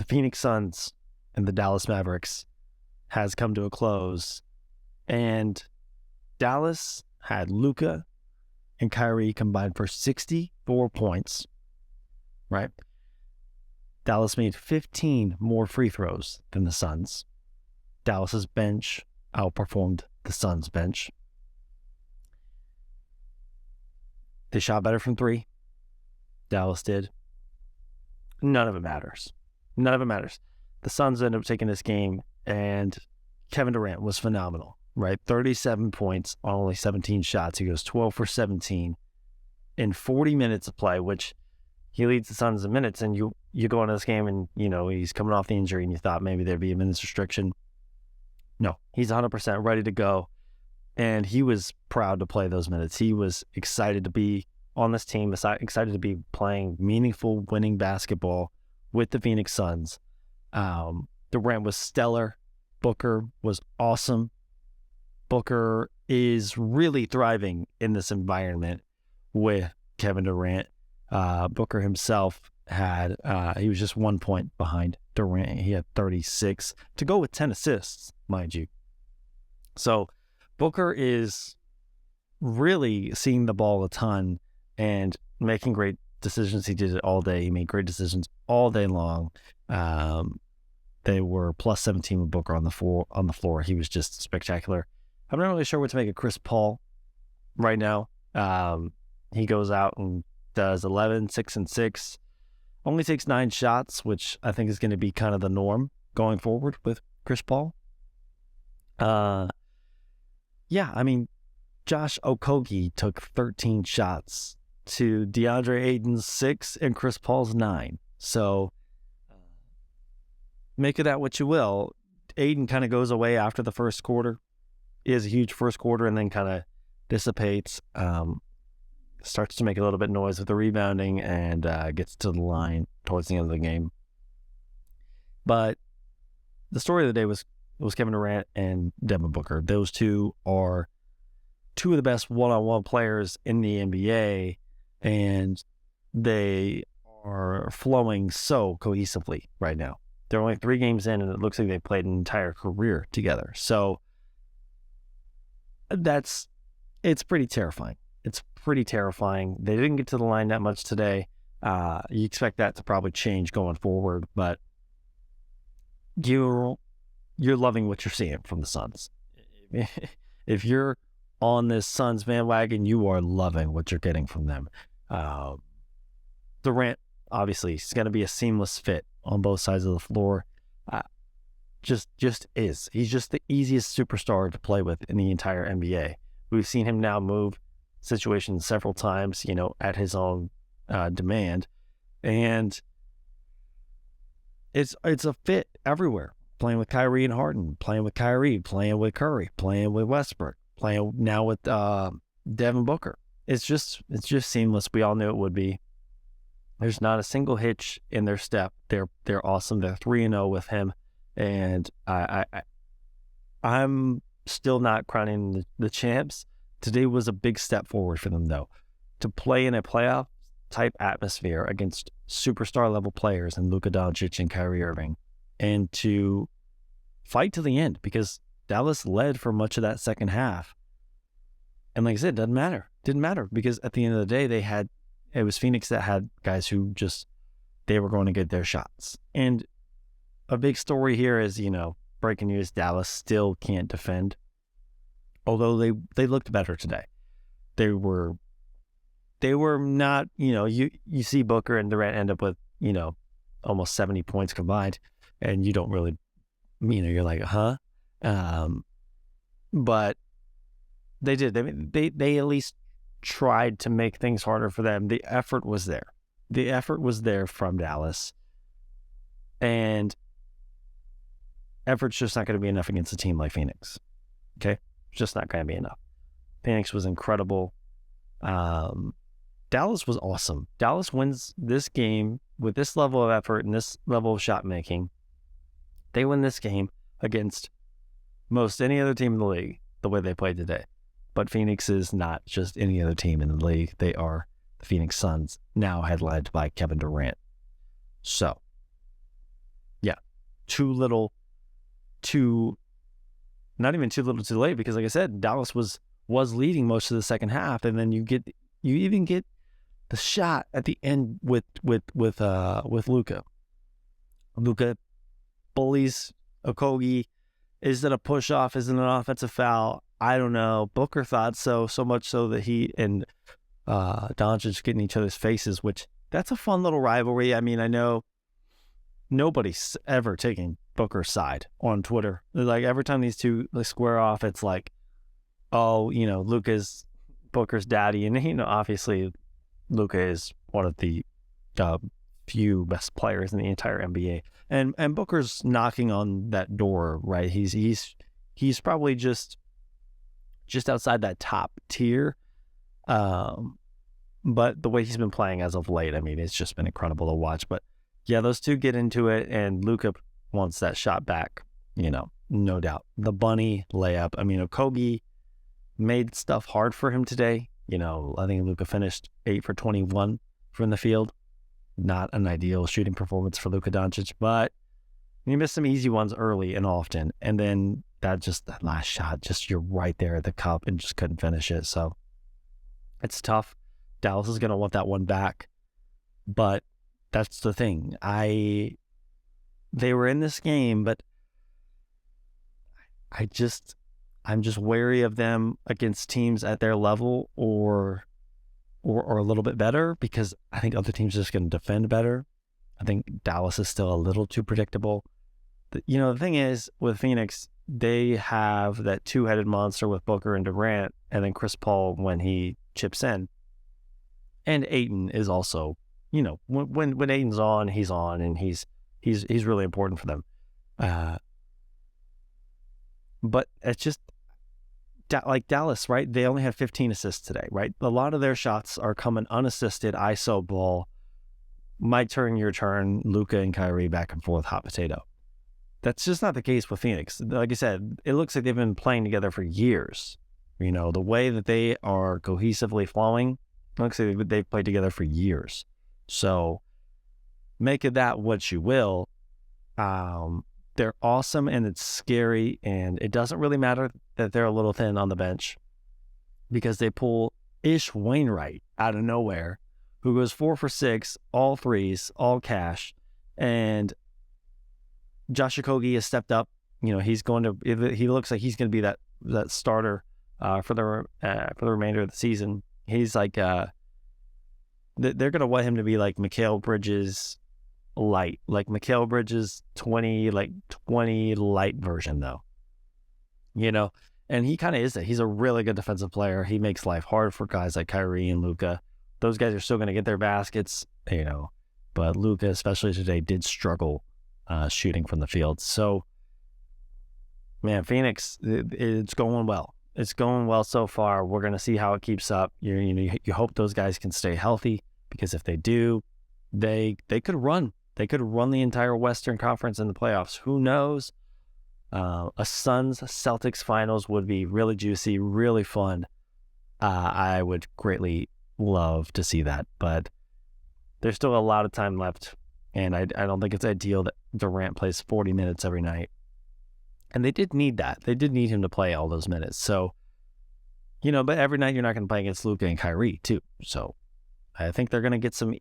the Phoenix Suns and the Dallas Mavericks has come to a close. And Dallas had Luka and Kyrie combined for 64 points, right? Dallas made 15 more free throws than the Suns. Dallas's bench outperformed the Suns' bench. They shot better from three. Dallas did. None of it matters. None of it matters. The Suns ended up taking this game, and Kevin Durant was phenomenal, right? 37 points on only 17 shots. He goes 12 for 17 in 40 minutes of play, which he leads the Suns in minutes. And you go into this game and, he's coming off the injury and you thought maybe there'd be a minutes restriction. No, he's 100% ready to go. And he was proud to play those minutes. He was excited to be on this team, excited to be playing meaningful, winning basketball with the Phoenix Suns. Durant was stellar. Booker was awesome. Booker is really thriving in this environment with Kevin Durant. Booker himself he was just 1 point behind Durant. He had 36 to go with 10 assists, mind you. So Booker is really seeing the ball a ton and making great decisions. He did it all day. He made great decisions all day long. They were plus 17 with Booker on the floor. He was just spectacular. I'm not really sure what to make of Chris Paul right now. He goes out and does 11, 6 and 6. Only takes 9 shots, which I think is going to be kind of the norm going forward with Chris Paul. Josh Okogie took 13 shots to DeAndre Ayton's 6 and Chris Paul's 9. So make of that what you will. Ayton kind of goes away after the first quarter. He has a huge first quarter and then kind of dissipates, starts to make a little bit of noise with the rebounding and gets to the line towards the end of the game. But the story of the day was Kevin Durant and Devin Booker. Those two are two of the best one-on-one players in the NBA, and they are flowing so cohesively right now. They're only 3 games in, and it looks like they played an entire career together. So it's pretty terrifying. It's pretty terrifying. They didn't get to the line that much today. You expect that to probably change going forward, but you're loving what you're seeing from the Suns. If you're on this Suns bandwagon, you are loving what you're getting from them. Durant, obviously, is going to be a seamless fit on both sides of the floor. Just is. He's just the easiest superstar to play with in the entire NBA. We've seen him now move situations several times, at his own demand. And it's a fit everywhere. Playing with Kyrie and Harden, playing with Kyrie, playing with Curry, playing with Westbrook, playing now with Devin Booker. It's just seamless. We all knew it would be. There's not a single hitch in their step. They're awesome. They're 3-0 with him, and I'm still not crowning the champs. Today was a big step forward for them, though, to play in a playoff type atmosphere against superstar level players and Luka Doncic and Kyrie Irving, and to fight to the end, because Dallas led for much of that second half. And like I said, it didn't matter because at the end of the day, it was Phoenix that had guys who they were going to get their shots. And a big story here is, breaking news, Dallas still can't defend. Although they looked better today. They were not, you see Booker and Durant end up with, almost 70 points combined, and you don't really, you're like, huh? But they did. They at least tried to make things harder for them. The effort was there. The effort was there from Dallas. And effort's just not going to be enough against a team like Phoenix. Okay? It's just not going to be enough. Phoenix was incredible. Dallas was awesome. Dallas wins this game with this level of effort and this level of shot making. They win this game against most any other team in the league the way they played today. But Phoenix is not just any other team in the league. They are the Phoenix Suns, now headlined by Kevin Durant. So, not even too little too late, because like I said, Dallas was leading most of the second half, and then you even get the shot at the end with Luka. Luka bullies Okogie. Is it a push off? Is it an offensive foul? I don't know. Booker thought so much so that he and Doncic get in each other's faces, which that's a fun little rivalry. I mean, I know nobody's ever taking Booker's side on Twitter. Like every time these two square off, it's like, oh, Luka's Booker's daddy, and obviously Luka is one of the few best players in the entire NBA, and Booker's knocking on that door, right? He's probably just outside that top tier, but the way he's been playing as of late, I mean, it's just been incredible to watch. But yeah, those two get into it, and Luka wants that shot back, no doubt. The bunny layup. I mean, Okogie made stuff hard for him today. I think Luka finished 8 for 21 from the field. Not an ideal shooting performance for Luka Doncic, but he missed some easy ones early and often. And then that last shot, just you're right there at the cup and just couldn't finish it. So it's tough. Dallas is going to want that one back. But that's the thing. They were in this game, but I'm just wary of them against teams at their level or a little bit better, because I think other teams are just going to defend better. I think Dallas is still a little too predictable. The thing is, with Phoenix, they have that two-headed monster with Booker and Durant, and then Chris Paul when he chips in. And Ayton is also, when Ayton's on, and he's really important for them. But it's just like Dallas, right? They only had 15 assists today, right? A lot of their shots are coming unassisted, ISO ball, my turn, your turn, Luka and Kyrie back and forth, hot potato. That's just not the case with Phoenix. Like I said, it looks like they've been playing together for years. The way that they are cohesively flowing, it looks like they've played together for years. So make of that what you will. They're awesome, and it's scary, and it doesn't really matter that they're a little thin on the bench, because they pull Ish Wainwright out of nowhere, who goes 4 for 6, all threes, all cash, and Josh Okogie has stepped up. He looks like he's going to be that starter for the remainder of the season. He's like they're going to want him to be like Mikal Bridges light, like Mikal Bridges 20 light version though, and he kind of is that. He's a really good defensive player. He makes life hard for guys like Kyrie and Luka. Those guys are still going to get their baskets, but Luka, especially today, did struggle shooting from the field. So man, Phoenix, it's going well. It's going well so far. We're going to see how it keeps up. You hope those guys can stay healthy, because if they do, they could run. They could run the entire Western Conference in the playoffs. Who knows? A Suns-Celtics finals would be really juicy, really fun. I would greatly love to see that, but there's still a lot of time left, and I don't think it's ideal that Durant plays 40 minutes every night. And they did need that. They did need him to play all those minutes. So, but every night you're not going to play against Luka and Kyrie too. So I think they're going to get some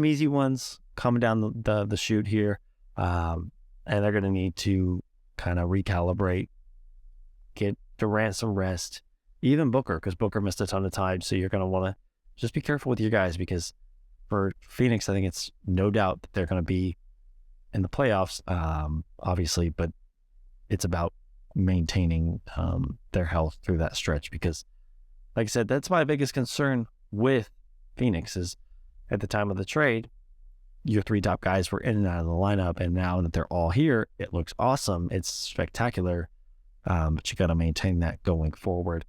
easy ones coming down the chute here, and they're going to need to kind of recalibrate, get Durant some rest, even Booker, because Booker missed a ton of time. So you're going to want to just be careful with your guys, because for Phoenix, I think it's no doubt that they're going to be in the playoffs, obviously, but it's about maintaining their health through that stretch, because like I said, that's my biggest concern with Phoenix is at the time of the trade, your 3 top guys were in and out of the lineup, and now that they're all here, it looks awesome. It's spectacular, but you got to maintain that going forward.